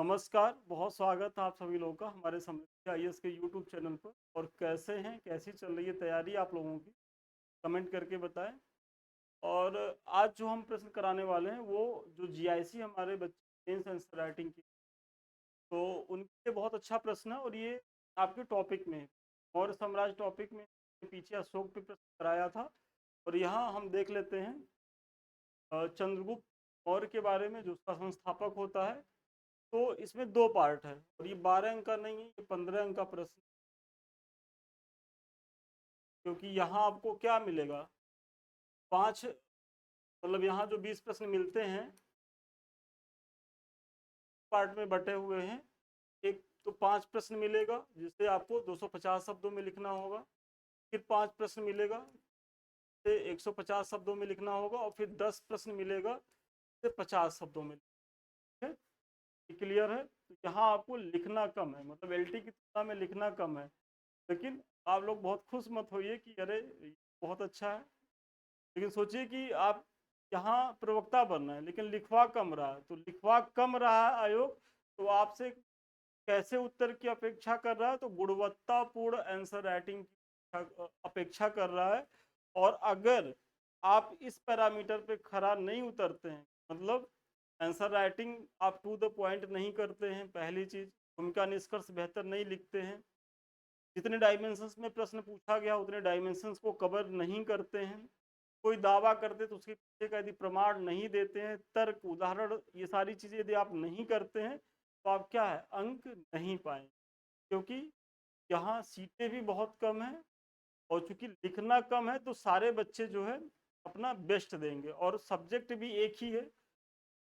नमस्कार, बहुत स्वागत है आप सभी लोगों का हमारे समृद्धि आईएएस के यूट्यूब चैनल पर। और कैसे हैं, कैसी चल रही है तैयारी आप लोगों की? कमेंट करके बताएं। और आज जो हम प्रश्न कराने वाले हैं वो जो जीआईसी हमारे बच्चे मेंस आंसर राइटिंग की, तो उनके लिए बहुत अच्छा प्रश्न है। और ये आपके टॉपिक में मौर्य साम्राज्य टॉपिक में पीछे अशोक पे प्रश्न कराया था। और यहाँ हम देख लेते हैं चंद्रगुप्त मौर्य के बारे में, जो उसका संस्थापक होता है। तो इसमें दो पार्ट है और ये 12 अंक का नहीं है, ये 15 अंक का प्रश्न। क्योंकि यहाँ आपको क्या मिलेगा, पांच, मतलब यहाँ जो 20 प्रश्न मिलते हैं पार्ट में बटे हुए हैं। एक तो 5 प्रश्न मिलेगा जिसे आपको 250 शब्दों में लिखना होगा। फिर 5 प्रश्न मिलेगा जिसे 150 शब्दों में लिखना होगा। और फिर 10 प्रश्न मिलेगा जिसे 50 शब्दों में। ठीक है, ये क्लियर है? तो यहाँ आपको लिखना कम है, मतलब एलटी की तुलना में लिखना कम है। लेकिन आप लोग बहुत खुश मत होइए कि अरे ये बहुत अच्छा है। लेकिन सोचिए कि आप यहाँ प्रवक्ता बनना है लेकिन लिखवा कम रहा है। तो लिखवा कम रहा है आयोग, तो आपसे कैसे उत्तर की अपेक्षा कर रहा है? तो गुणवत्तापूर्ण आंसर राइटिंग की अपेक्षा कर रहा है। और अगर आप इस पैरामीटर पे खरा नहीं उतरते हैं, मतलब आंसर राइटिंग आप टू द पॉइंट नहीं करते हैं, पहली चीज उनका निष्कर्ष बेहतर नहीं लिखते हैं, जितने डायमेंशंस में प्रश्न पूछा गया उतने डायमेंशंस को कवर नहीं करते हैं, कोई दावा करते तो उसके पीछे का यदि प्रमाण नहीं देते हैं, तर्क उदाहरण ये सारी चीजें यदि आप नहीं करते हैं, तो आप क्या है, अंक नहीं पाएंगे। क्योंकि यहाँ सीटें भी बहुत कम है और चूंकि लिखना कम है तो सारे बच्चे जो है अपना बेस्ट देंगे। और सब्जेक्ट भी एक ही है।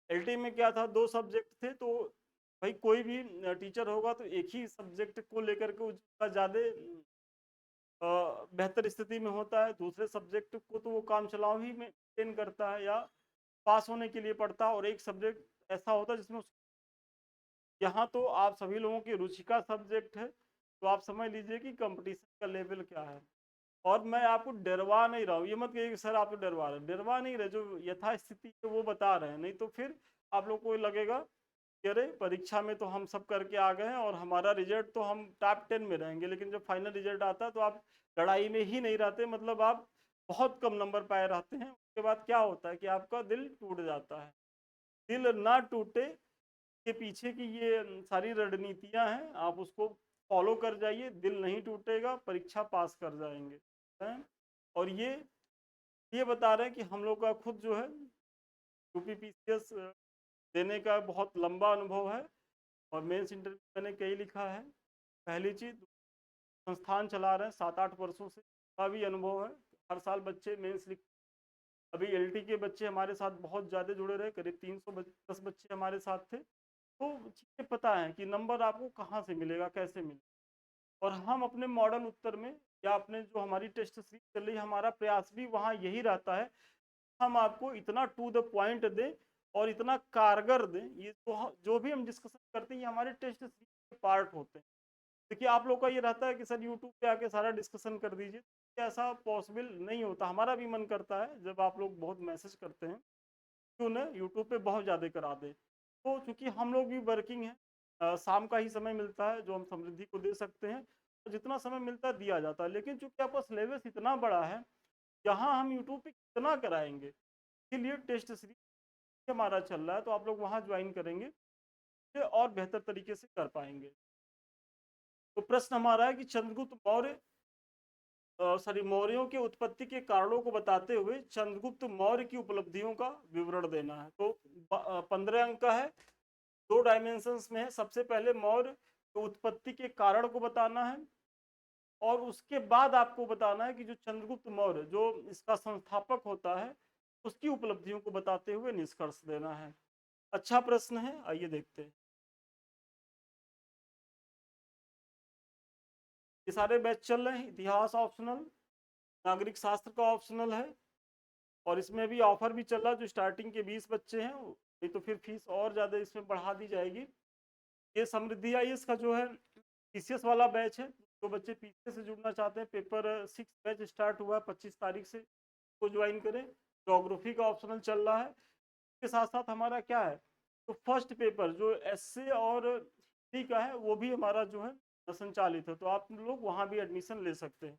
एलटी में क्या था, दो सब्जेक्ट थे, तो भाई कोई भी टीचर होगा तो एक ही सब्जेक्ट को लेकर के उसका ज़्यादा बेहतर स्थिति में होता है। दूसरे सब्जेक्ट को तो वो काम चलाओ ही मेंटेन करता है या पास होने के लिए पढ़ता है। और एक सब्जेक्ट ऐसा होता है जिसमें यहाँ तो आप सभी लोगों की रुचि का सब्जेक्ट है, तो आप समझ लीजिए कि कंपटीशन का लेवल क्या है। और मैं आपको डरवा नहीं रहा हूँ, ये मत कहिए कि सर आप तो डरवा रहे हैं। डरवा नहीं रहे, जो यथास्थिति है वो बता रहे हैं। नहीं तो फिर आप लोग को लगेगा कि अरे परीक्षा में तो हम सब करके आ गए हैं और हमारा रिजल्ट तो हम टॉप 10 में रहेंगे, लेकिन जब फाइनल रिजल्ट आता है तो आप लड़ाई में ही नहीं रहते, मतलब आप बहुत कम नंबर पाए रहते हैं। उसके बाद क्या होता है कि आपका दिल टूट जाता है। दिल ना टूटे के पीछे की ये सारी रणनीतियां हैं, आप उसको फॉलो कर जाइए, दिल नहीं टूटेगा, परीक्षा पास कर जाएंगे। हैं? और ये बता रहे हैं कि हम लोग का खुद जो है यूपीपीसीएस देने का बहुत लंबा अनुभव है और मेंस इंटरव्यू मैंने कई लिखा है। पहली चीज, संस्थान चला रहे हैं 7-8 वर्षों से, का भी अनुभव है। हर साल बच्चे मेंस लिख, अभी एलटी के बच्चे हमारे साथ बहुत ज़्यादा जुड़े रहे, करीब 310 बच्चे हमारे साथ थे। तो चीज़ें पता है कि नंबर आपको कहाँ से मिलेगा, कैसे मिलेगा। और हम अपने मॉडल उत्तर में या अपने जो हमारी टेस्ट सीरीज चल रही है, हमारा प्रयास भी वहाँ यही रहता है, हम आपको इतना टू द पॉइंट दें और इतना कारगर दें। ये जो भी हम डिस्कशन करते हैं ये हमारे टेस्ट सीरीज के पार्ट होते हैं। देखिए आप लोग का ये रहता है कि सर यूट्यूब पे आके सारा डिस्कशन कर दीजिए, ऐसा पॉसिबल नहीं होता। हमारा भी मन करता है जब आप लोग बहुत मैसेज करते हैं क्यों ना यूट्यूब पे बहुत ज़्यादा करा दे। तो चूंकि हम लोग भी वर्किंग है, शाम का ही समय मिलता है जो हम समृद्धि को दे सकते हैं, तो जितना समय मिलता है दिया जाता है। लेकिन चूंकि आपका सिलेबस इतना बड़ा है, यहाँ हम यूट्यूब पे कितना कराएंगे, इसीलिए टेस्ट सीरीज हमारा चल रहा है। तो आप लोग वहाँ ज्वाइन करेंगे तो और बेहतर तरीके से कर पाएंगे। तो प्रश्न हमारा है कि चंद्रगुप्त मौर्य सॉरी मौर्यों के उत्पत्ति के कारणों को बताते हुए चंद्रगुप्त मौर्य की उपलब्धियों का विवरण देना है। तो 15 अंक का है, दो डायमेंशंस में है। सबसे पहले मौर्य उत्पत्ति के कारण को बताना है और उसके बाद आपको बताना है कि जो चंद्रगुप्त मौर्य जो इसका संस्थापक होता है उसकी उपलब्धियों को बताते हुए निष्कर्ष देना है। अच्छा प्रश्न है, आइए देखते हैं। ये सारे बैच चल रहे हैं, इतिहास ऑप्शनल, नागरिक शास्त्र का ऑप्शनल है। और इसमें भी ऑफर भी चल रहा है, जो स्टार्टिंग के 20 बच्चे हैं नहीं तो फिर फीस और ज़्यादा इसमें बढ़ा दी जाएगी। ये समृद्धि आईएएस का जो है पीसीएस वाला बैच है। जो बच्चे पीसीएस से जुड़ना चाहते हैं, पेपर 6 बैच स्टार्ट हुआ है 25 तारीख से, को ज्वाइन करें। जोग्राफी का ऑप्शनल चल रहा है। इसके साथ साथ हमारा क्या है, तो फर्स्ट पेपर जो एसए और हिंदी का है वो भी हमारा जो है संचालित है, तो आप लोग वहाँ भी एडमिशन ले सकते हैं।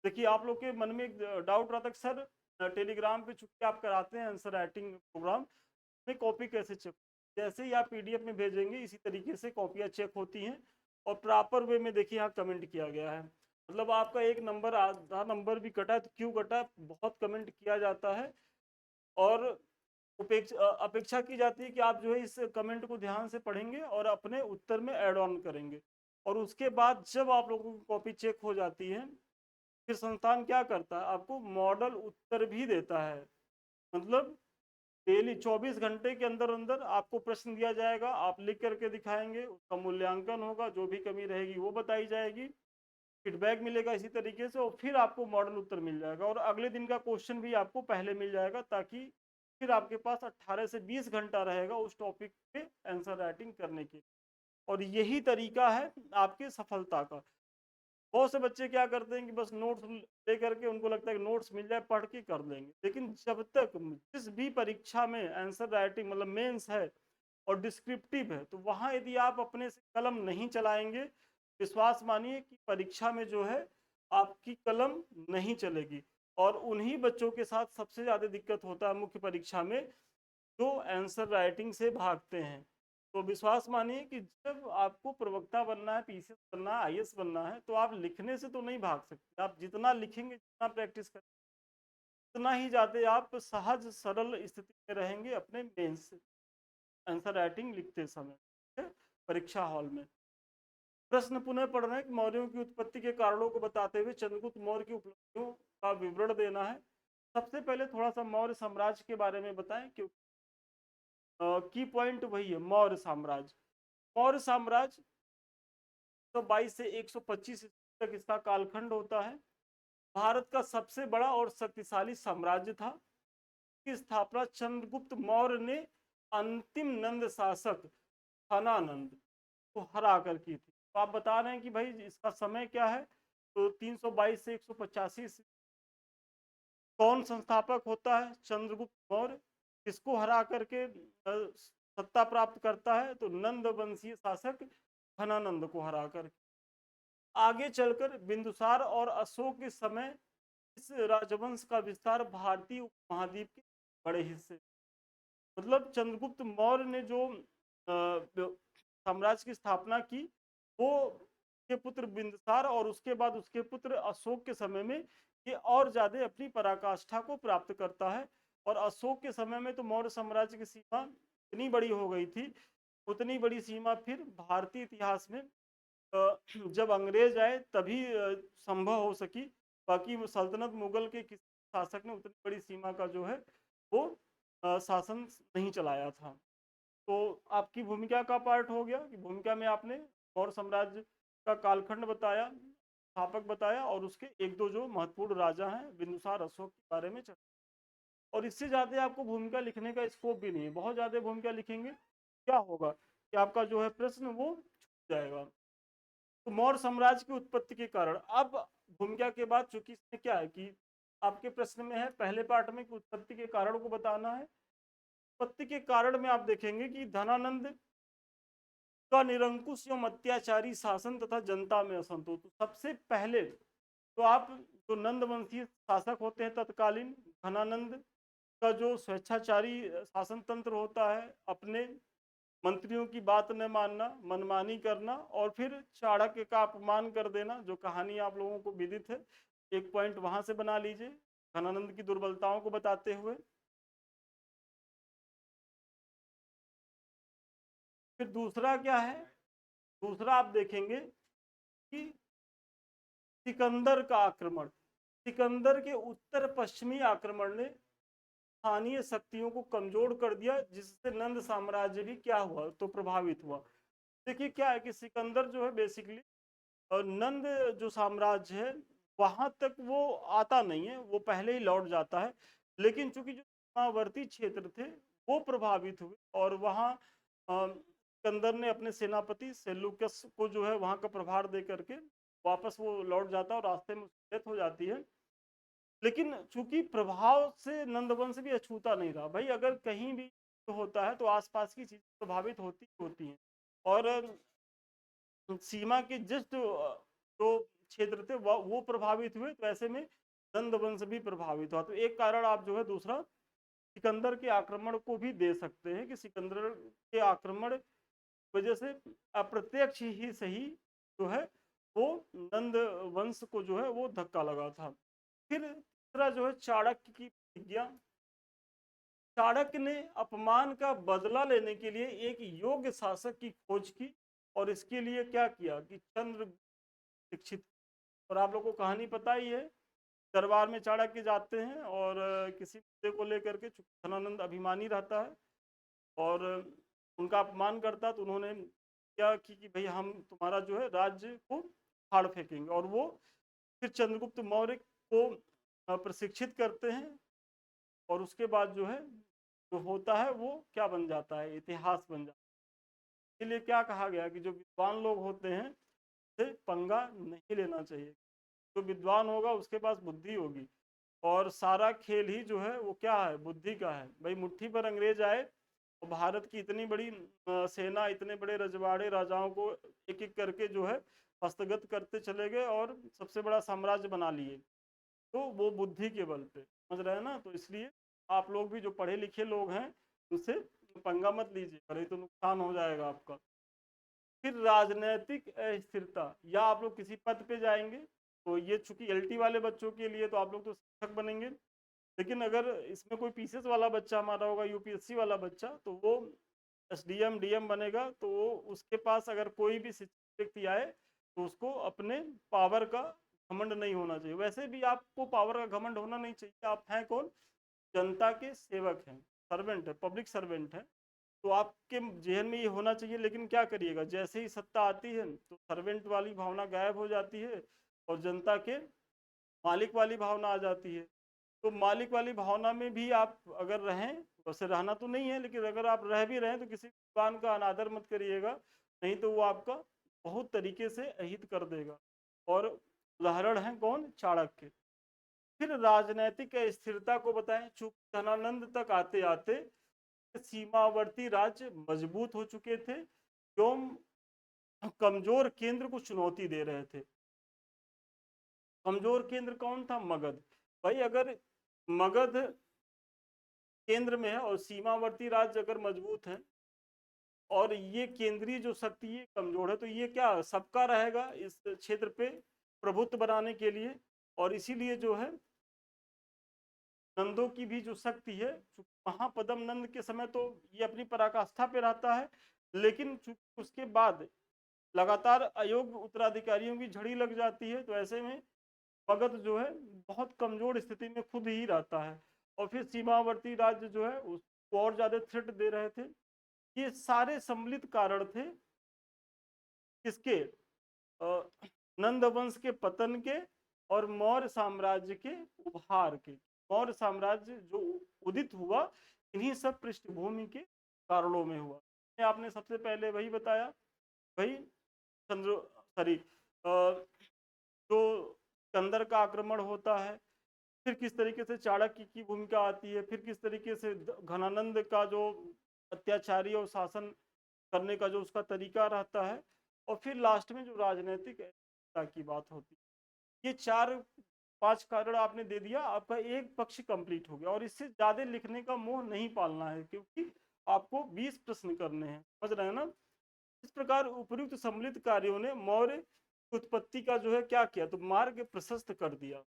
देखिए आप लोग के मन में एक डाउट रहा था कि सर टेलीग्राम पे चूंकि आप कराते हैं आंसर राइटिंग प्रोग्राम में कॉपी कैसे चेक, जैसे ही आप पीडीएफ में भेजेंगे इसी तरीके से कॉपियाँ चेक होती हैं और प्रॉपर वे में देखिए यहाँ कमेंट किया गया है। मतलब आपका एक नंबर आधा नंबर भी कटा है तो क्यों कटा है, बहुत कमेंट किया जाता है और अपेक्षा की जाती है कि आप जो है इस कमेंट को ध्यान से पढ़ेंगे और अपने उत्तर में ऐड ऑन करेंगे। और उसके बाद जब आप लोगों की कॉपी चेक हो जाती है फिर संस्थान क्या करता है, आपको मॉडल उत्तर भी देता है। मतलब डेली 24 घंटे के अंदर अंदर आपको प्रश्न दिया जाएगा, आप लिख करके दिखाएंगे, उसका मूल्यांकन होगा, जो भी कमी रहेगी वो बताई जाएगी, फीडबैक मिलेगा इसी तरीके से और फिर आपको मॉडल उत्तर मिल जाएगा और अगले दिन का क्वेश्चन भी आपको पहले मिल जाएगा, ताकि फिर आपके पास 18 से 20 घंटा रहेगा उस टॉपिक पे आंसर राइटिंग करने के। और यही तरीका है आपकी सफलता का। बहुत से बच्चे क्या करते हैं कि बस नोट्स ले करके उनको लगता है कि नोट्स मिल जाए पढ़ के कर लेंगे, लेकिन जब तक जिस भी परीक्षा में आंसर राइटिंग मतलब मेंस है और डिस्क्रिप्टिव है तो वहाँ यदि आप अपने से कलम नहीं चलाएंगे, विश्वास मानिए कि परीक्षा में जो है आपकी कलम नहीं चलेगी। और उन्हीं बच्चों के साथ सबसे ज़्यादा दिक्कत होता है मुख्य परीक्षा में जो आंसर राइटिंग से भागते हैं। तो विश्वास मानिए कि जब आपको प्रवक्ता बनना है, पीसीएस बनना है, आईएएस बनना है, तो आप लिखने से तो नहीं भाग सकते। आप जितना लिखेंगे, जितना प्रैक्टिस करेंगे, उतना ही ज़्यादा आप सहज सरल स्थिति में रहेंगे अपने मेंस आंसर राइटिंग लिखते समय, ठीक है? परीक्षा हॉल में। प्रश्न पुनः पढ़ रहे हैं कि मौर्यों की उत्पत्ति के कारणों को बताते हुए चंद्रगुप्त मौर्य की उपलब्धियों का विवरण देना है। सबसे पहले थोड़ा सा मौर्य साम्राज्य के बारे में बताएं, क्योंकि की पॉइंट वही है, मौर्य साम्राज्य। मौर्य साम्राज्य 122 से 125 तक इसका कालखंड होता है। भारत का सबसे बड़ा और शक्तिशाली साम्राज्य था। इसकी स्थापना चंद्रगुप्त मौर्य ने अंतिम नंद शासक धनानंद को हरा कर की थी। तो आप बता रहे हैं कि भाई इसका समय क्या है, तो 322 से 185 कौन संस्थापक होता है, चंद्रगुप्त मौर्य। किसको हरा करके सत्ता प्राप्त करता है, तो नंद वंशीय शासक धनानंद को हरा कर। आगे चलकर बिंदुसार और अशोक के समय इस राजवंश का विस्तार भारतीय उपमहाद्वीप के बड़े हिस्से, मतलब चंद्रगुप्त मौर्य ने जो साम्राज्य की स्थापना की वो के पुत्र बिंदुसार और उसके बाद उसके पुत्र अशोक के समय में ये और ज्यादा अपनी पराकाष्ठा को प्राप्त करता है। और अशोक के समय में तो मौर्य साम्राज्य की सीमा इतनी बड़ी हो गई थी, उतनी बड़ी सीमा फिर भारतीय इतिहास में जब अंग्रेज आए तभी संभव हो सकी। बाकी सल्तनत मुगल के किसी शासक ने उतनी बड़ी सीमा का जो है वो शासन नहीं चलाया था। तो आपकी भूमिका का पार्ट हो गया कि भूमिका में आपने मौर्य साम्राज्य का कालखंड बताया, स्थापक बताया और उसके एक दो जो महत्वपूर्ण राजा हैं बिंदुसार अशोक के बारे में चर्चा। और इससे ज़्यादा आपको भूमिका लिखने का स्कोप भी नहीं है, बहुत ज़्यादा भूमिका लिखेंगे क्या होगा कि आपका जो है प्रश्न वो छूट जाएगा। तो मौर्य साम्राज्य की उत्पत्ति के कारण, अब भूमिका के बाद चूंकि इसमें क्या है कि आपके प्रश्न में है पहले पार्ट में कि उत्पत्ति के कारण को बताना है। उत्पत्ति के कारण में आप देखेंगे कि धनानंद का निरंकुश एवं अत्याचारी शासन तथा जनता में असंतोष। तो सबसे पहले तो आप जो नंद वंशीय शासक होते हैं तत्कालीन, धनानंद का जो स्वेच्छाचारी शासन तंत्र होता है, अपने मंत्रियों की बात न मानना, मनमानी करना और फिर चाणक्य का अपमान कर देना, जो कहानी आप लोगों को विदित है, एक पॉइंट वहां से बना लीजिए धनानंद की दुर्बलताओं को बताते हुए। फिर दूसरा क्या है, दूसरा आप देखेंगे कि सिकंदर का आक्रमण, सिकंदर के उत्तर पश्चिमी आक्रमण ने स्थानीय शक्तियों को कमजोर कर दिया, जिससे नंद साम्राज्य भी क्या हुआ तो प्रभावित हुआ। देखिए क्या है कि सिकंदर जो है बेसिकली नंद जो साम्राज्य है वहां तक वो आता नहीं है, वो पहले ही लौट जाता है। लेकिन चूंकि जो सीमावर्ती क्षेत्र थे वो प्रभावित हुए और वहाँ सिकंदर ने अपने सेनापति सेल्यूकस को जो है वहाँ का प्रभार दे करके वापस वो लौट जाता है और रास्ते में उसकी डेथ हो जाती है। लेकिन चूंकि प्रभाव से नंदवंश भी अछूता नहीं रहा। भाई अगर कहीं भी होता है तो आसपास की चीजें प्रभावित होती हैं। और सीमा के जस्ट जो क्षेत्र थे वो प्रभावित हुए, तो ऐसे में नंद वंश भी प्रभावित हुआ। तो एक कारण आप जो है दूसरा सिकंदर के आक्रमण को भी दे सकते हैं कि सिकंदर के आक्रमण वजह से अप्रत्यक्ष ही सही जो है वो नंद वंश को जो है वो धक्का लगा था। फिर तीसरा जो है चाणक्य की प्रतिज्ञा। चाणक्य ने अपमान का बदला लेने के लिए एक योग्य शासक की खोज की और इसके लिए क्या किया कि चंद्र शिक्षित। और आप लोगों को कहानी पता ही है, दरबार में चाणक्य जाते हैं और किसी मुद्दे को लेकर के धनानंद अभिमानी रहता है और उनका अपमान करता, तो उन्होंने क्या कि भाई हम तुम्हारा जो है राज्य को फाड़ फेंकेंगे। और वो फिर चंद्रगुप्त मौर्य को प्रशिक्षित करते हैं और उसके बाद जो है जो होता है वो क्या बन जाता है, इतिहास बन जाता है। इसलिए क्या कहा गया कि जो विद्वान लोग होते हैं से पंगा नहीं लेना चाहिए। जो विद्वान होगा उसके पास बुद्धि होगी और सारा खेल ही जो है वो क्या है, बुद्धि का है। भाई मुट्ठी पर अंग्रेज आए और भारत की इतनी बड़ी सेना, इतने बड़े रजवाड़े राजाओं को एक एक करके जो है हस्तगत करते चले गए और सबसे बड़ा साम्राज्य बना लिए। तो वो बुद्धि के बल पे, समझ रहे हैं ना। तो इसलिए आप लोग भी जो पढ़े लिखे लोग हैं उनसे पंगा मत लीजिए, अरे तो नुकसान हो जाएगा आपका। फिर राजनैतिक अस्थिरता, या आप लोग किसी पद पे जाएंगे तो ये चूंकि एलटी वाले बच्चों के लिए तो आप लोग तो शिक्षक बनेंगे, लेकिन अगर इसमें कोई पीसीएस वाला बच्चा हमारा होगा, यूपीएससी वाला बच्चा, तो वो एसडीएम डीएम बनेगा। तो वो उसके पास अगर कोई भी शिक्षित व्यक्ति आए तो उसको अपने पावर का घमंड नहीं होना चाहिए। वैसे भी आपको पावर का घमंड होना नहीं चाहिए। आप हैं कौन, जनता के सेवक हैं, सर्वेंट है, पब्लिक सर्वेंट है। तो आपके जेहन में ये होना चाहिए। लेकिन क्या करिएगा, जैसे ही सत्ता आती है तो सर्वेंट वाली भावना गायब हो जाती है और जनता के मालिक वाली भावना आ जाती है। तो मालिक वाली भावना में भी आप अगर रहें, वैसे रहना तो नहीं है, लेकिन अगर आप रह भी रहें तो किसी विद्वान का अनादर मत करिएगा, नहीं तो वो आपका बहुत तरीके से अहित कर देगा। और उदाहरण है कौन, चाणक्य। फिर राजनैतिक स्थिरता को बताएं। चूंकि धनानंद तक आते आते सीमावर्ती राज्य मजबूत हो चुके थे एवं कमजोर केंद्र को चुनौती दे रहे थे। कमजोर केंद्र कौन था, मगध। भाई अगर मगध केंद्र में है और सीमावर्ती राज्य अगर मजबूत है और ये केंद्रीय जो शक्ति है कमजोर है, तो ये क्या सबका रहेगा इस क्षेत्र पे प्रभुत्व बनाने के लिए। और इसीलिए जो है नंदों की भी जो शक्ति है, महापदम नंद के समय तो ये अपनी पराकाष्ठा पे रहता है, लेकिन चूंकि उसके बाद लगातार अयोग्य उत्तराधिकारियों की झड़ी लग जाती है, तो ऐसे में मगध जो है बहुत कमजोर स्थिति में खुद ही रहता है। और फिर सीमावर्ती राज्य जो है उसको और ज्यादा थ्रेट दे रहे थे। ये सारे सम्मिलित कारण थे किसके, नंद वंश के पतन के और मौर्य साम्राज्य के उभार के। मौर्य साम्राज्य जो उदित हुआ इन्हीं सब पृष्ठभूमि के कारणों में हुआ। आपने सबसे पहले वही बताया, भाई चंद्र सॉरी जो सिकंदर का आक्रमण होता है, फिर किस तरीके से चाणक्य की भूमिका आती है, फिर किस तरीके से घनानंद का जो अत्याचारी और शासन करने का जो उसका तरीका रहता है, और फिर लास्ट में जो राजनीतिक की बात होती है। ये 4-5 कारण आपने दे दिया, आपका एक पक्ष कंप्लीट हो गया। और इससे ज्यादा लिखने का मोह नहीं पालना है, क्योंकि आपको 20 प्रश्न करने हैं, समझ रहे हैं ना। इस प्रकार उपयुक्त सम्मिलित कार्यों ने मौर्य उत्पत्ति का जो है क्या किया, तो मार्ग प्रशस्त कर दिया।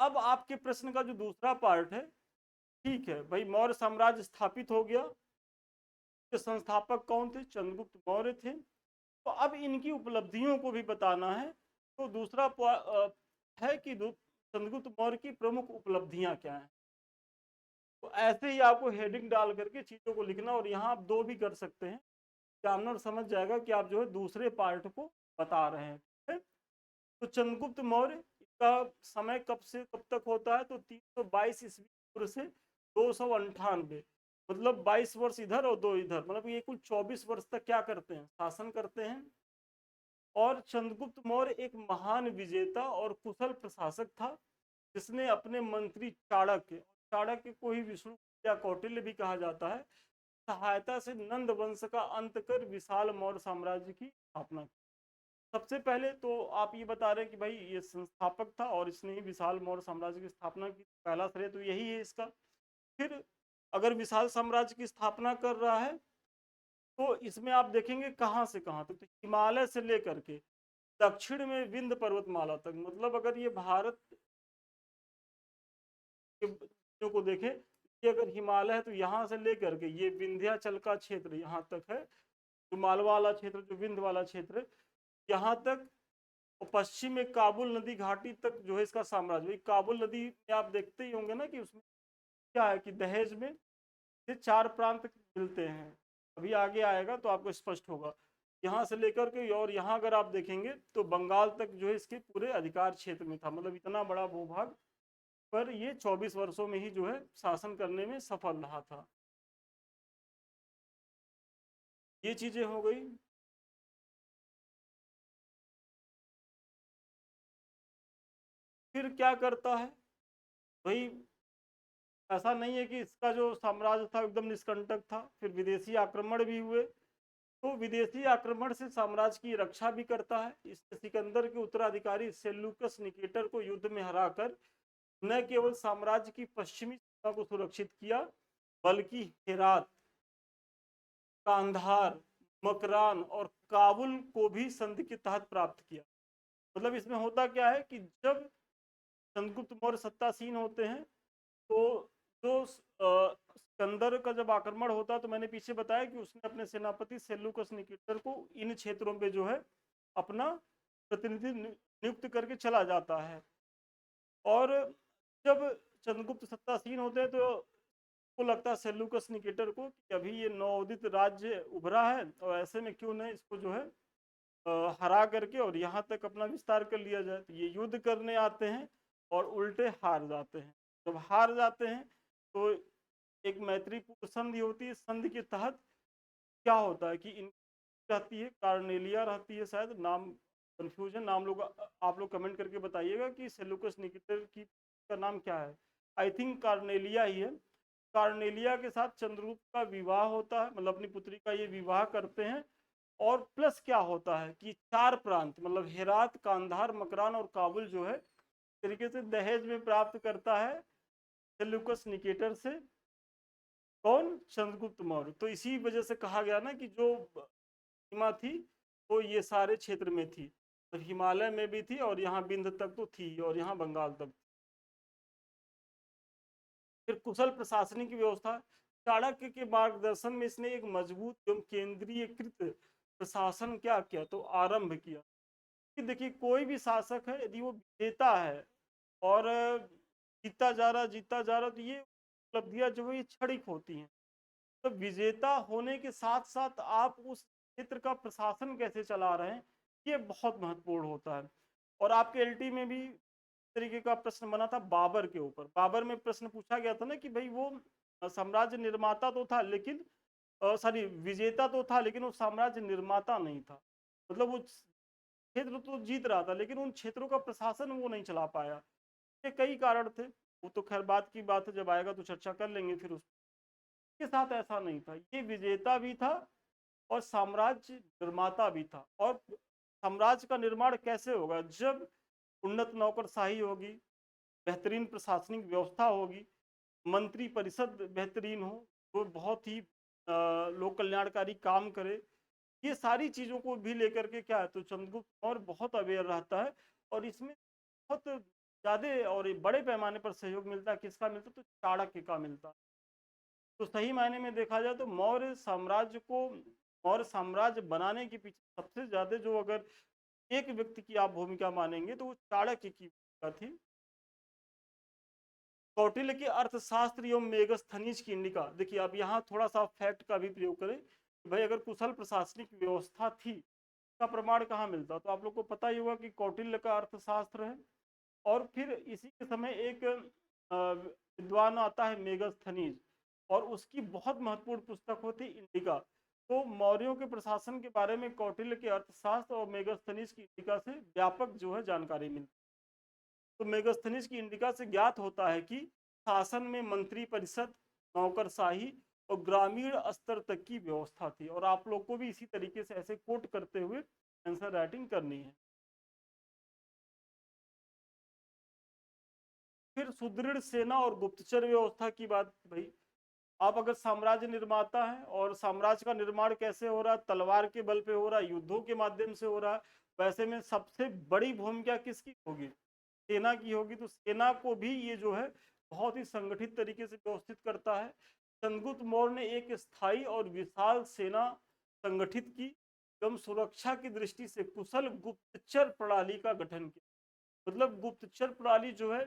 अब आपके प्रश्न का जो दूसरा पार्ट है, ठीक है भाई मौर्य साम्राज्य स्थापित हो गया, के संस्थापक कौन थे, चंद्रगुप्त मौर्य थे। तो अब इनकी उपलब्धियों को भी बताना है। तो दूसरा है कि चंद्रगुप्त मौर्य की प्रमुख उपलब्धियां क्या हैं। तो ऐसे ही आपको हेडिंग डाल करके चीजों को लिखना, और यहाँ आप 2 भी कर सकते हैं, एग्जामिनर समझ जाएगा कि आप जो है दूसरे पार्ट को बता रहे हैं, ठीक है। तो चंद्रगुप्त मौर्य का समय कब से कब तक होता है, तो 322 ईस्वी पूर्व से 298, मतलब 22 वर्ष इधर और 2 इधर, मतलब ये कुल 24 वर्ष तक क्या करते हैं, शासन करते हैं। और चंद्रगुप्त मौर्य एक महान विजेता और कुशल प्रशासक था, जिसने अपने मंत्री चाणक्य को ही विष्णु या कौटिल्य भी कहा जाता है, सहायता से नंद वंश का अंत कर विशाल मौर्य साम्राज्य की स्थापना की। सबसे पहले तो आप ये बता रहे हैं कि भाई ये संस्थापक था और इसने ही विशाल मौर्य साम्राज्य की स्थापना की, पहला श्रेय तो यही है इसका। फिर अगर विशाल साम्राज्य की स्थापना कर रहा है तो इसमें आप देखेंगे कहाँ से कहाँ तक, तो हिमालय से लेकर के दक्षिण में विंध्य पर्वतमाला तक, मतलब अगर ये भारत के चीजों को देखें, ये अगर हिमालय है तो यहाँ से लेकर के ये विंध्याचल का क्षेत्र यहाँ तक है, जो मालवा वाला क्षेत्र, जो विंध्य वाला क्षेत्र यहाँ तक, और पश्चिम में काबुल नदी घाटी तक जो है इसका साम्राज्य। काबुल नदी में आप देखते ही होंगे ना कि उसमें क्या है कि दहेज में से 4 प्रांत मिलते हैं, अभी आगे आएगा तो आपको स्पष्ट होगा। यहाँ से लेकर के और यहाँ अगर आप देखेंगे तो बंगाल तक जो है इसके पूरे अधिकार क्षेत्र में था, मतलब इतना बड़ा भूभाग पर ये 24 वर्षों में ही जो है शासन करने में सफल रहा था। ये चीजें हो गई। फिर क्या करता है भाई, ऐसा नहीं है कि इसका जो साम्राज्य था एकदम निष्कंटक था, फिर विदेशी आक्रमण भी हुए, तो विदेशी आक्रमण से साम्राज्य की रक्षा भी करता है। इसने सिकंदर के उत्तराधिकारी सेल्यूकस निकेटर को युद्ध में हराकर न केवल साम्राज्य की पश्चिमी सीमा को सुरक्षित किया, बल्कि हेरात, कांधार, मकरान और काबुल को भी संधि के तहत प्राप्त किया। मतलब इसमें होता क्या है कि जब चंद्रगुप्त मौर्य सत्तासीन होते हैं तो जो सिकंदर का जब आक्रमण होता है तो मैंने पीछे बताया कि उसने अपने सेनापति सेल्यूकस निकेटर को इन क्षेत्रों पे जो है अपना प्रतिनिधि नियुक्त करके चला जाता है। और जब चंद्रगुप्त सत्तासीन होते हैं तो को लगता है सेल्यूकस निकेटर को कि अभी ये नवोदित राज्य उभरा है और ऐसे में क्यों नहीं इसको जो है हरा करके और यहाँ तक अपना विस्तार कर लिया जाए। तो ये युद्ध करने आते हैं और उल्टे हार जाते हैं। जब हार जाते हैं तो एक मैत्रीपूर्ण संधि होती है, संधि के तहत क्या होता है कि इन रहती है, कार्नेलिया रहती है, शायद नाम कंफ्यूजन, नाम लोग आप लोग कमेंट करके बताइएगा कि सेल्यूकस निकेटर की का नाम क्या है। आई थिंक कार्नेलिया ही है। कार्नेलिया के साथ चंद्रगुप्त का विवाह होता है, मतलब अपनी पुत्री का ये विवाह करते हैं। और प्लस क्या होता है कि 4 प्रांत मतलब हेरात, कांधार, मकरान और काबुल जो है तरीके से दहेज में प्राप्त करता है सेल्यूकस निकेटर से। कौन? चंद्रगुप्त मौर्य। तो इसी वजह से कहा गया ना कि जो सीमा थी वो ये सारे क्षेत्र में थी, तो हिमालय में भी थी और यहाँ बिंद तक तो थी और यहाँ बंगाल तक। फिर कुशल प्रशासनिक व्यवस्था, चाणक्य के मार्गदर्शन में इसने एक मजबूत एवं केंद्रीयकृत प्रशासन क्या किया तो आरंभ किया। कि देखिए कोई भी शासक है यदि वो विजेता है और जीता जा रहा तो ये उपलब्धियां जो है ये क्षणिक होती हैं। तो विजेता होने के साथ साथ आप उस क्षेत्र का प्रशासन कैसे चला रहे हैं ये बहुत महत्वपूर्ण होता है। और आपके एलटी में भी तरीके का प्रश्न बना था बाबर के ऊपर। बाबर में प्रश्न पूछा गया था ना कि भाई वो साम्राज्य निर्माता तो था लेकिन सॉरी विजेता तो था लेकिन वो साम्राज्य निर्माता नहीं था। मतलब वो क्षेत्र तो जीत रहा था लेकिन उन क्षेत्रों का प्रशासन वो नहीं चला पाया। ये कई कारण थे, वो तो खैर बात की बात है, जब आएगा तो चर्चा कर लेंगे। फिर उसके साथ ऐसा नहीं था, ये विजेता भी था और साम्राज्य निर्माता भी था। और साम्राज्य का निर्माण कैसे होगा? जब उन्नत नौकरशाही होगी, बेहतरीन प्रशासनिक व्यवस्था होगी, मंत्री परिषद बेहतरीन हो, वो बहुत ही लोक कल्याणकारी काम करे, ये सारी चीज़ों को भी लेकर के क्या है तो चंद्रगुप्त मौर्य बहुत अवेयर रहता है। और इसमें बहुत ज़्यादा और बड़े पैमाने पर सहयोग मिलता है। किसका मिलता है? तो चाणक्य का मिलता है। तो सही मायने में देखा जाए तो मौर्य साम्राज्य बनाने के पीछे सबसे ज़्यादा जो अगर एक व्यक्ति की आप भूमिका मानेंगे तो वो चाणक्य की भूमिका थी। कौटिल्य के अर्थशास्त्र एवं मेगस्थनीज की इंडिका, देखिए अब यहाँ थोड़ा सा फैक्ट का भी प्रयोग करें कि भाई अगर कुशल प्रशासनिक व्यवस्था थी का प्रमाण कहाँ मिलता, तो आप लोग को पता ही होगा कि कौटिल्य का अर्थशास्त्र है। और फिर इसी के समय एक विद्वान आता है मेगस्थनीज और उसकी बहुत महत्वपूर्ण पुस्तक होती है इंडिका। तो मौर्यों के प्रशासन के बारे में कौटिल्य के अर्थशास्त्र और मेगस्थनीज की इंडिका से व्यापक जो है जानकारी मिलती है। तो मेगस्थनीज की इंडिका से ज्ञात होता है कि शासन में मंत्री परिषद, नौकरशाही और ग्रामीण स्तर तक की व्यवस्था थी। और आप लोग को भी इसी तरीके से ऐसे कोट करते हुए आंसर राइटिंग करनी है। फिर सुदृढ़ सेना और गुप्तचर व्यवस्था की बात भाई, आप अगर साम्राज्य निर्माता है और साम्राज्य का निर्माण कैसे हो रहा है, तलवार के बल पे हो रहा है, युद्धों के माध्यम से हो रहा है, वैसे में सबसे बड़ी भूमिका किसकी होगी, सेना की होगी। तो सेना को भी ये जो है बहुत ही संगठित तरीके से व्यवस्थित करता है। चंद्रगुप्त मौर्य ने एक स्थायी और विशाल सेना संगठित की एवं सुरक्षा की दृष्टि से कुशल गुप्तचर प्रणाली का गठन किया। मतलब गुप्तचर प्रणाली जो है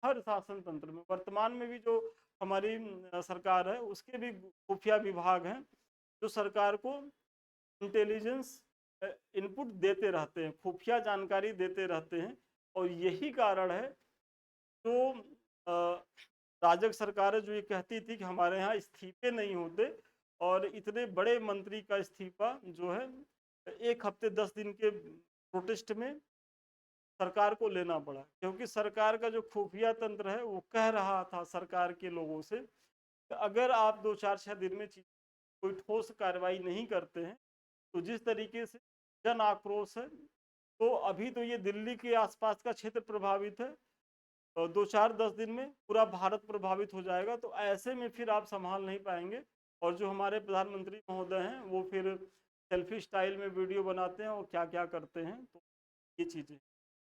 हर शासन तंत्र में, वर्तमान में भी जो हमारी सरकार है उसके भी खुफिया विभाग हैं जो सरकार को इंटेलिजेंस इनपुट देते रहते हैं, खुफिया जानकारी देते रहते हैं। और यही कारण है जो राजग सरकार जो ये कहती थी कि हमारे यहाँ इस्तीफे नहीं होते, और इतने बड़े मंत्री का इस्तीफा जो है 1 हफ्ते 10 दिन के प्रोटेस्ट में सरकार को लेना पड़ा, क्योंकि सरकार का जो खुफिया तंत्र है वो कह रहा था सरकार के लोगों से कि अगर आप 2-4-6 दिन में कोई ठोस कार्रवाई नहीं करते हैं तो जिस तरीके से जन आक्रोश है, तो अभी तो ये दिल्ली के आसपास का क्षेत्र प्रभावित है और 2-4-10 दिन में पूरा भारत प्रभावित हो जाएगा। तो ऐसे में फिर आप संभाल नहीं पाएंगे। और जो हमारे प्रधानमंत्री महोदय हैं वो फिर सेल्फी स्टाइल में वीडियो बनाते हैं और क्या क्या करते हैं। तो ये चीज़ें,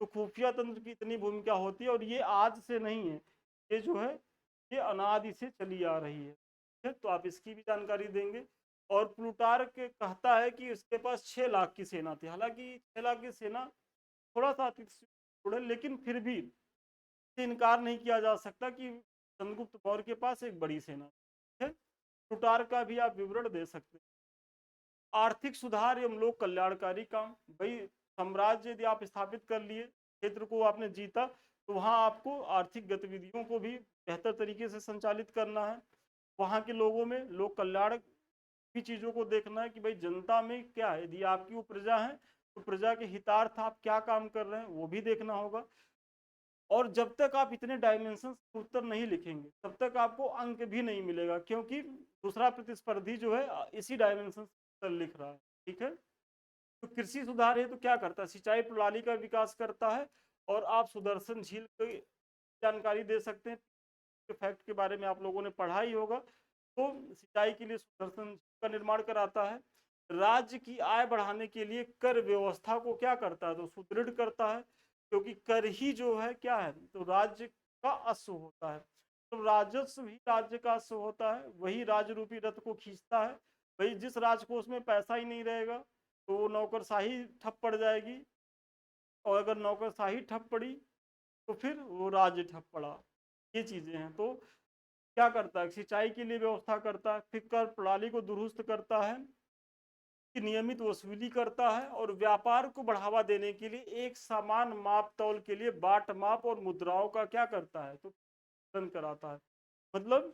तो खुफिया तंत्र की इतनी भूमिका होती है, और ये आज से नहीं है, ये जो है ये अनादि से चली आ रही है। ठीक है, तो आप इसकी भी जानकारी देंगे। और प्लूटार्क कहता है कि उसके पास 6 लाख की सेना थी। हालांकि 6 लाख की सेना थोड़ा सा अतिशयोक्ति है, लेकिन फिर भी इनकार नहीं किया जा सकता कि चंद्रगुप्त मौर्य के पास एक बड़ी सेना है। प्लूटार्क का भी आप विवरण दे सकते हैं। आर्थिक सुधार एवं लोक कल्याणकारी काम, भाई साम्राज्य यदि आप स्थापित कर लिए, क्षेत्र को आपने जीता, तो वहाँ आपको आर्थिक गतिविधियों को भी बेहतर तरीके से संचालित करना है। वहाँ के लोगों में लोक कल्याण की चीज़ों को देखना है कि भाई जनता में क्या है, यदि आपकी वो प्रजा है तो प्रजा के हितार्थ आप क्या काम कर रहे हैं वो भी देखना होगा। और जब तक आप इतने डायमेंशन उत्तर नहीं लिखेंगे तब तक आपको अंक भी नहीं मिलेगा, क्योंकि दूसरा प्रतिस्पर्धी जो है इसी डायमेंशन पर लिख रहा है। ठीक है, तो कृषि सुधार है तो क्या करता है, सिंचाई प्रणाली का विकास करता है। और आप सुदर्शन झील की जानकारी दे सकते हैं, फैक्ट के बारे में आप लोगों ने पढ़ा ही होगा। तो सिंचाई के लिए सुदर्शन झील का निर्माण कराता है। राज्य की आय बढ़ाने के लिए कर व्यवस्था को क्या करता है, तो सुदृढ़ करता है, क्योंकि कर ही जो है क्या है, तो राज्य का अश्व होता है। तो राजस्व भी राज्य का अश्व होता है, वही राज्य रूपी रथ को खींचता है। भाई जिस राजकोष में पैसा ही नहीं रहेगा तो वो नौकरशाही ठप पड़ जाएगी, और अगर नौकरशाही ठप पड़ी तो फिर वो राज्य ठप पड़ा। ये चीज़ें हैं। तो क्या करता है, सिंचाई के लिए व्यवस्था करता है, फिर कर प्रणाली को दुरुस्त करता है, कि नियमित वसूली करता है, और व्यापार को बढ़ावा देने के लिए एक समान माप तौल के लिए बाट माप और मुद्राओं का क्या करता है, तो पालन कराता है। मतलब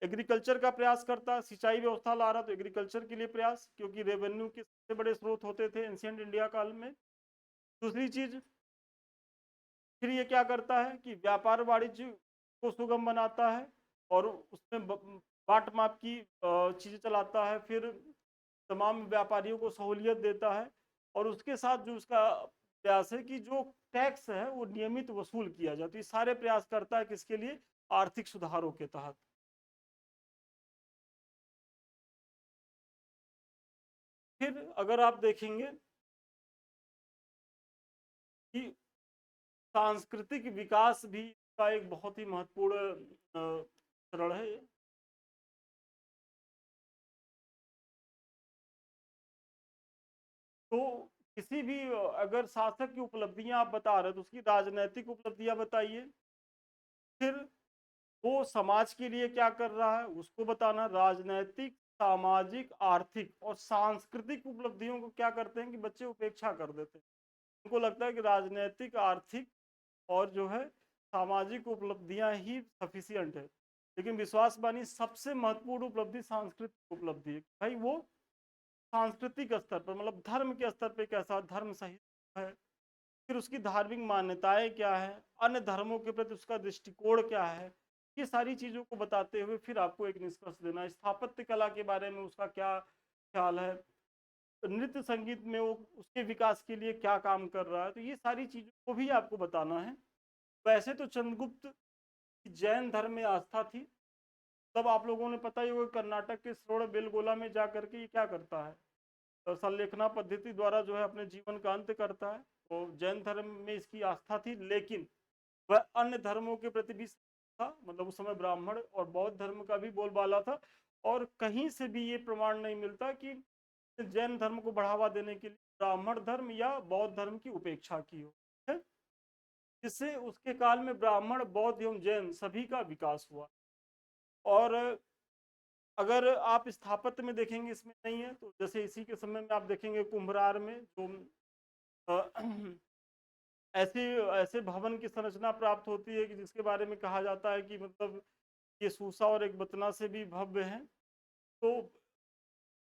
एग्रीकल्चर का प्रयास करता है, सिंचाई व्यवस्था ला रहा तो एग्रीकल्चर के लिए प्रयास, क्योंकि रेवेन्यू के सबसे बड़े स्रोत होते थे एंशियंट इंडिया काल में। दूसरी चीज फिर ये क्या करता है कि व्यापार वाणिज्य को सुगम बनाता है, और उसमें बाट माप की चीजें चलाता है, फिर तमाम व्यापारियों को सहूलियत देता है। और उसके साथ जो उसका प्रयास है कि जो टैक्स है वो नियमित वसूल किया जाए। तो ये सारे प्रयास करता है किसके लिए, आर्थिक सुधारों के तहत। फिर अगर आप देखेंगे कि सांस्कृतिक विकास भी का एक बहुत ही महत्वपूर्ण चरण है। तो किसी भी अगर शासक की उपलब्धियां आप बता रहे हैं तो उसकी राजनैतिक उपलब्धियां बताइए। फिर वो समाज के लिए क्या कर रहा है उसको बताना, राजनैतिक, सामाजिक, आर्थिक और सांस्कृतिक उपलब्धियों को क्या करते हैं कि बच्चे उपेक्षा कर देते हैं। उनको लगता है कि राजनैतिक, आर्थिक और जो है सामाजिक उपलब्धियां ही सफिशियंट है, लेकिन विश्वास मानिए सबसे महत्वपूर्ण उपलब्धि सांस्कृतिक उपलब्धि है। भाई वो सांस्कृतिक स्तर पर, मतलब धर्म के स्तर पर कैसा धर्म सही है, फिर उसकी धार्मिक मान्यताएं क्या है, अन्य धर्मों के प्रति उसका दृष्टिकोण क्या है, ये सारी चीज़ों को बताते हुए फिर आपको एक निष्कर्ष देना है। स्थापत्य कला के बारे में उसका क्या ख्याल है, नृत्य संगीत में वो उसके विकास के लिए क्या काम कर रहा है, तो ये सारी चीज़ों को भी आपको बताना है। वैसे तो चंद्रगुप्त की जैन धर्म में आस्था थी, तब आप लोगों ने पता ही होगा कर्नाटक के श्रवणबेलगोला में जा करके ये क्या करता है, संलेखना पद्धति द्वारा जो है अपने जीवन का अंत करता है। तो जैन धर्म में इसकी आस्था थी, लेकिन वह अन्य धर्मों के प्रति भी था, मतलब उस समय ब्राह्मण और बौद्ध धर्म का भी बोलबाला था, और कहीं से भी ये प्रमाण नहीं मिलता कि जैन धर्म को बढ़ावा देने के लिए ब्राह्मण धर्म या बौद्ध धर्म की उपेक्षा की हो, है? जिससे उसके काल में ब्राह्मण, बौद्ध एवं जैन सभी का विकास हुआ। और अगर आप स्थापत्य में देखेंगे इसमें नहीं है, तो जैसे इसी के समय में आप देखेंगे कुम्भरार में जो ऐसे ऐसे भवन की संरचना प्राप्त होती है कि जिसके बारे में कहा जाता है कि मतलब ये सूसा और एक बतना से भी भव्य है। तो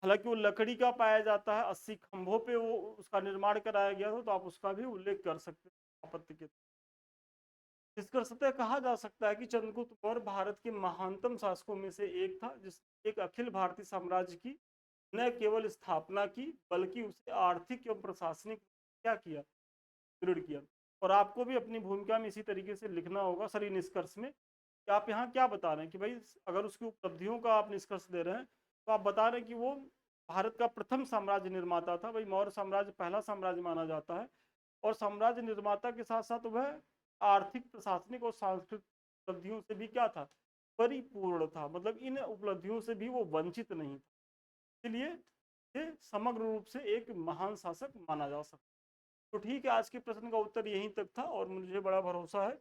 हालांकि वो लकड़ी का पाया जाता है, 80 खंभों पे वो उसका निर्माण कराया गया था, तो आप उसका भी उल्लेख कर सकते हैं स्थापत्य के। निष्कर्षतः कहा जा सकता है कि चंद्रगुप्त मौर्य भारत के महानतम शासकों में से एक था, जिसने एक अखिल भारतीय साम्राज्य की न केवल स्थापना की बल्कि उसे आर्थिक एवं प्रशासनिक क्या किया, दृढ़ किया। और आपको भी अपनी भूमिका में इसी तरीके से लिखना होगा सर निष्कर्ष में कि आप यहाँ क्या बता रहे हैं कि भाई अगर उसकी उपलब्धियों का आप निष्कर्ष दे रहे हैं, तो आप बता रहे हैं कि वो भारत का प्रथम साम्राज्य निर्माता था। भाई मौर्य साम्राज्य पहला साम्राज्य माना जाता है, और साम्राज्य निर्माता के साथ साथ वह आर्थिक, प्रशासनिक और सांस्कृतिक उपलब्धियों से भी क्या था, परिपूर्ण था। मतलब इन उपलब्धियों से भी वो वंचित नहीं था, इसलिए ये समग्र रूप से एक महान शासक माना जा सकता है। तो ठीक है, आज के प्रश्न का उत्तर यहीं तक था, और मुझे बड़ा भरोसा है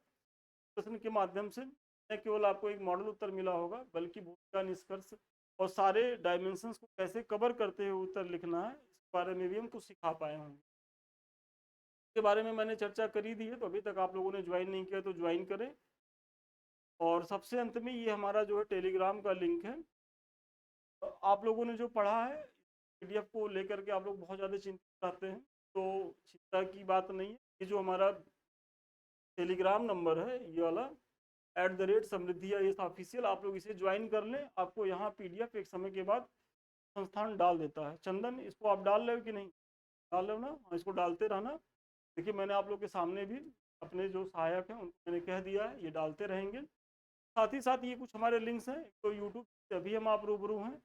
प्रश्न के माध्यम से न केवल आपको एक मॉडल उत्तर मिला होगा, बल्कि भूमिका, निष्कर्ष और सारे डायमेंशंस को कैसे कवर करते हुए उत्तर लिखना है, इस बारे में भी हम कुछ सिखा पाए होंगे। के बारे में मैंने चर्चा करी दी है, तो अभी तक आप लोगों ने ज्वाइन नहीं किया तो ज्वाइन करें। और सबसे अंत में ये हमारा जो है टेलीग्राम का लिंक है। तो आप लोगों ने जो पढ़ा है पीडीएफ को लेकर के आप लोग बहुत ज़्यादा चिंतित रहते हैं, तो चिंता की बात नहीं है। ये जो हमारा टेलीग्राम नंबर है ये वाला @समृद्धि IAS ऑफिशियल, आप लोग इसे ज्वाइन कर लें। आपको यहाँ पीडीएफ एक समय के बाद संस्थान डाल देता है। चंदन, इसको आप डाल रहे हो कि नहीं? डाल रहे हो ना? हाँ, इसको डालते रहना। देखिए मैंने आप लोग के सामने भी अपने जो सहायक हैं उनको मैंने कह दिया है, ये डालते रहेंगे। साथ ही साथ ये कुछ हमारे लिंक्स हैं, तो यूट्यूब से अभी हम आप रूबरू हैं,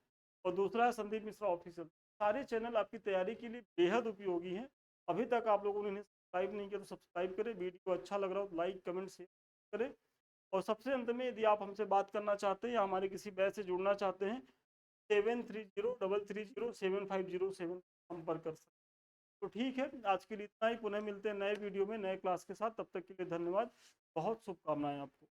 और दूसरा है संदीप मिश्रा ऑफिशियल। सारे चैनल आपकी तैयारी के लिए बेहद उपयोगी हैं। अभी तक आप लोगों ने इन्हें सब्सक्राइब नहीं किया तो सब्सक्राइब करें, वीडियो अच्छा लग रहा हो तो लाइक, कमेंट, शेयर करें। और सबसे अंत में यदि आप हमसे बात करना चाहते हैं या हमारे किसी बैच से जुड़ना चाहते हैं, 7303307507 संपर्क कर सकते हैं। तो ठीक है, आज के लिए इतना ही। पुनः मिलते हैं नए वीडियो में नए क्लास के साथ। तब तक के लिए धन्यवाद, बहुत शुभकामनाएं आपको।